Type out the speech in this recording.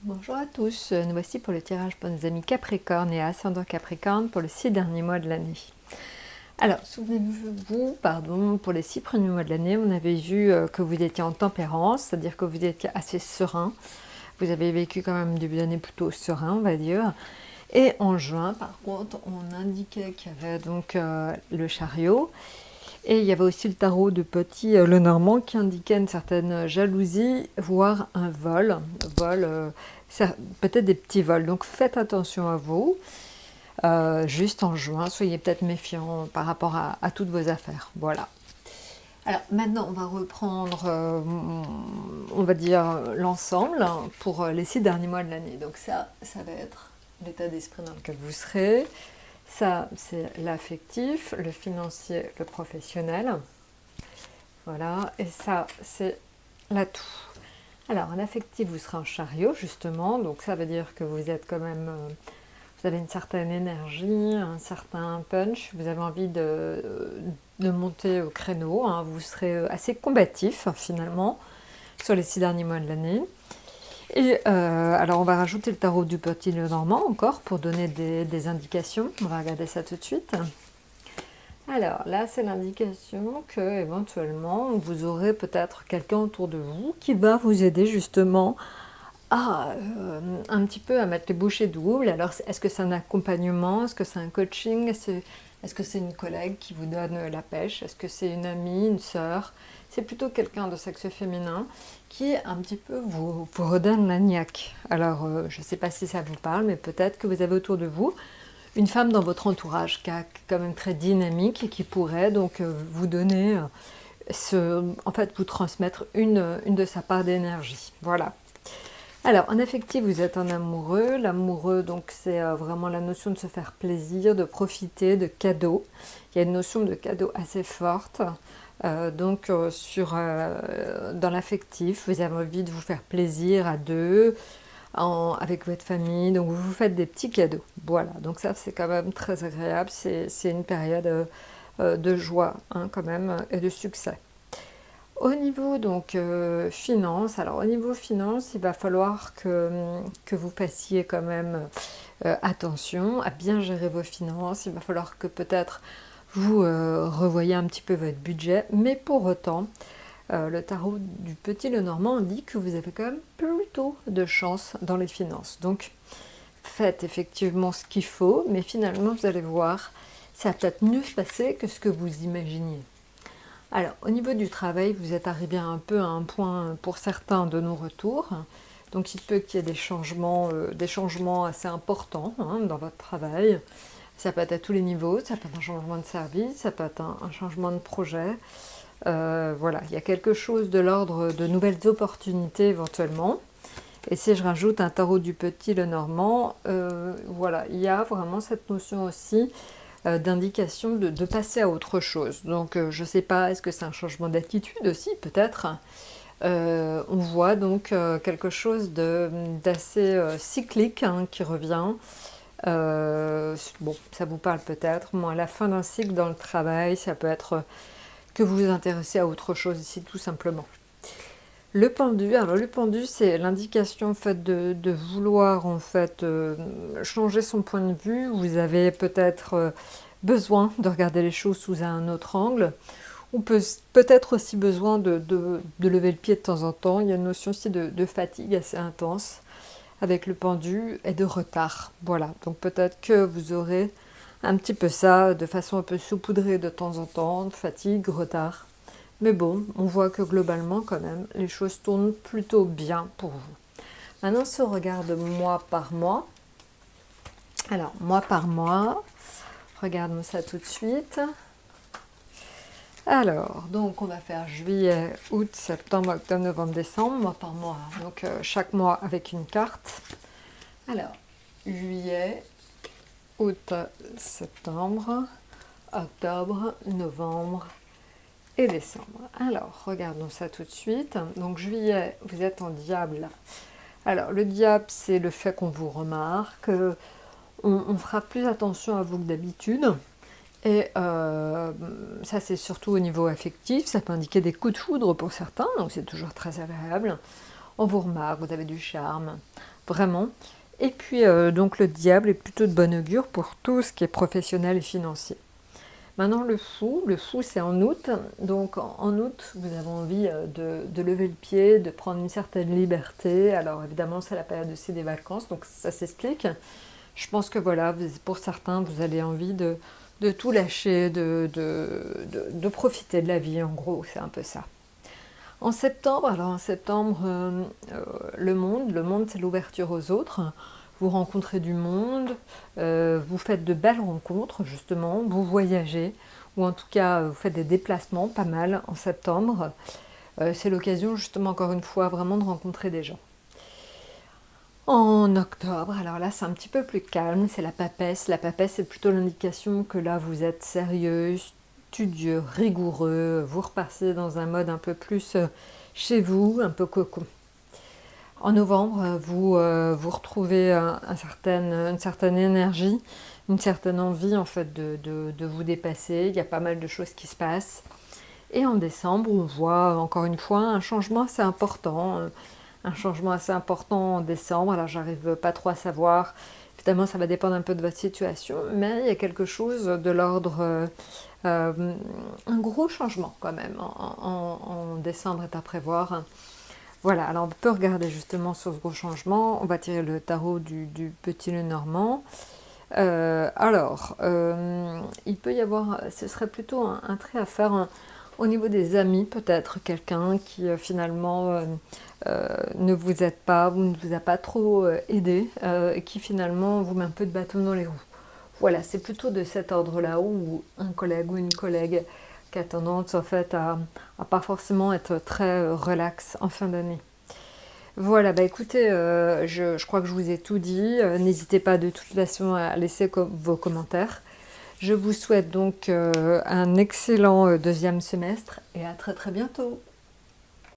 Bonjour à tous, nous voici pour le tirage pour nos amis Capricorne et ascendant Capricorne pour les 6 derniers mois de l'année. Alors, souvenez-vous, pour les 6 premiers mois de l'année, on avait vu que vous étiez en tempérance, c'est-à-dire que vous étiez assez serein. Vous avez vécu quand même un début d'année plutôt serein, on va dire. Et en juin, par contre, on indiquait qu'il y avait donc le chariot. Et il y avait aussi le tarot de Petit Lenormand qui indiquait une certaine jalousie, voire un vol. Peut-être des petits vols. Donc faites attention à vous. Juste en juin, soyez peut-être méfiants par rapport à toutes vos affaires. Voilà. Alors maintenant, on va reprendre, on va dire, l'ensemble pour les 6 derniers mois de l'année. Donc ça va être l'état d'esprit dans lequel vous serez. Ça, c'est l'affectif, le financier, le professionnel. Voilà, et ça, c'est l'atout. Alors, en affectif, vous serez en chariot, justement. Donc, ça veut dire que vous êtes quand même... vous avez une certaine énergie, un certain punch. Vous avez envie de monter au créneau. Hein. Vous serez assez combatif, finalement, sur les 6 derniers mois de l'année. Et alors on va rajouter le tarot du Petit Lenormand encore pour donner des indications. On va regarder ça tout de suite. Alors là c'est l'indication que éventuellement vous aurez peut-être quelqu'un autour de vous qui va vous aider justement à un petit peu à mettre les bouchées doubles. Alors est-ce que c'est un accompagnement? Est-ce que c'est un coaching? Est-ce que c'est une collègue qui vous donne la pêche? Est-ce que c'est une amie, une sœur? C'est plutôt quelqu'un de sexe féminin qui un petit peu vous redonne la niaque. Alors, je ne sais pas si ça vous parle, mais peut-être que vous avez autour de vous une femme dans votre entourage qui est quand même très dynamique et qui pourrait donc vous donner, en fait, vous transmettre une de sa part d'énergie. Voilà. Alors, en affectif, vous êtes un amoureux. L'amoureux, donc, c'est vraiment la notion de se faire plaisir, de profiter, de cadeaux. Il y a une notion de cadeau assez forte. Dans l'affectif, vous avez envie de vous faire plaisir à deux, avec votre famille. Donc, vous vous faites des petits cadeaux. Voilà, donc ça, c'est quand même très agréable. C'est une période de joie, hein, quand même, et de succès. Au niveau donc finance, alors au niveau finance, il va falloir que vous fassiez quand même attention à bien gérer vos finances. Il va falloir que peut-être vous revoyez un petit peu votre budget, mais pour autant, le tarot du Petit Lenormand dit que vous avez quand même plutôt de chance dans les finances. Donc faites effectivement ce qu'il faut, mais finalement vous allez voir, ça va peut-être mieux se passer que ce que vous imaginiez. Alors, au niveau du travail, vous êtes arrivé un peu à un point pour certains de non-retour. Donc, il se peut qu'il y ait des changements assez importants, hein, dans votre travail. Ça peut être à tous les niveaux, ça peut être un changement de service, ça peut être un changement de projet. Voilà, il y a quelque chose de l'ordre de nouvelles opportunités éventuellement. Et si je rajoute un tarot du Petit Lenormand, voilà, il y a vraiment cette notion aussi d'indication de passer à autre chose. Donc je ne sais pas, est-ce que c'est un changement d'attitude aussi peut-être. On voit donc quelque chose d'assez cyclique, hein, qui revient. Bon, ça vous parle peut-être. Moi, à la fin d'un cycle dans le travail, ça peut être que vous vous intéressez à autre chose ici, tout simplement. Le pendu, alors le pendu, c'est l'indication en fait de vouloir en fait changer son point de vue. Vous avez peut-être besoin de regarder les choses sous un autre angle, ou peut-être aussi besoin de lever le pied de temps en temps. Il y a une notion aussi de fatigue assez intense avec le pendu et de retard. Voilà, donc peut-être que vous aurez un petit peu ça de façon un peu saupoudrée de temps en temps, de fatigue, retard. Mais bon, on voit que globalement, quand même, les choses tournent plutôt bien pour vous. Maintenant, si on regarde mois par mois. Alors, mois par mois, regardons ça tout de suite. Alors, donc on va faire juillet, août, septembre, octobre, novembre, décembre, mois par mois. Donc, chaque mois avec une carte. Alors, juillet, août, septembre, octobre, novembre et décembre. Alors, regardons ça tout de suite. Donc, juillet, vous êtes en diable. Alors, le diable, c'est le fait qu'on vous remarque, on fera plus attention à vous que d'habitude. Et ça, c'est surtout au niveau affectif. Ça peut indiquer des coups de foudre pour certains, donc c'est toujours très agréable. On vous remarque, vous avez du charme. vraiment. Et puis donc le diable est plutôt de bon augure pour tout ce qui est professionnel et financier. Maintenant le fou c'est en août, donc en août vous avez envie de lever le pied, de prendre une certaine liberté. Alors évidemment c'est la période aussi des vacances, donc ça s'explique. Je pense que voilà, pour certains vous avez envie de tout lâcher, de profiter de la vie en gros, c'est un peu ça. En septembre, alors en septembre, le monde c'est l'ouverture aux autres. Vous rencontrez du monde, vous faites de belles rencontres justement, vous voyagez, ou en tout cas vous faites des déplacements, pas mal en septembre. C'est l'occasion justement encore une fois vraiment de rencontrer des gens. En octobre, alors là c'est un petit peu plus calme, c'est la papesse. La papesse c'est plutôt l'indication que là vous êtes sérieux, studieux, rigoureux, vous repassez dans un mode un peu plus chez vous, un peu cocon. En novembre, vous retrouvez une certaine énergie, une certaine envie en fait de vous dépasser. Il y a pas mal de choses qui se passent. Et en décembre, on voit encore une fois un changement assez important. Un changement assez important en décembre. Alors j'arrive pas trop à savoir. Évidemment, ça va dépendre un peu de votre situation, mais il y a quelque chose de l'ordre, un gros changement quand même en décembre est à prévoir. Voilà, alors on peut regarder justement sur ce gros changement. On va tirer le tarot du petit Lenormand. Il peut y avoir, ce serait plutôt un trait à faire au niveau des amis, peut-être quelqu'un qui finalement ne vous aide pas, ou ne vous a pas trop aidé, et qui finalement vous met un peu de bâton dans les roues. Voilà, c'est plutôt de cet ordre-là, où un collègue ou une collègue qui a tendance en fait à pas forcément être très relax en fin d'année. Voilà, bah écoutez, je crois que je vous ai tout dit. N'hésitez pas de toute façon à laisser vos commentaires. Je vous souhaite donc un excellent deuxième semestre et à très très bientôt.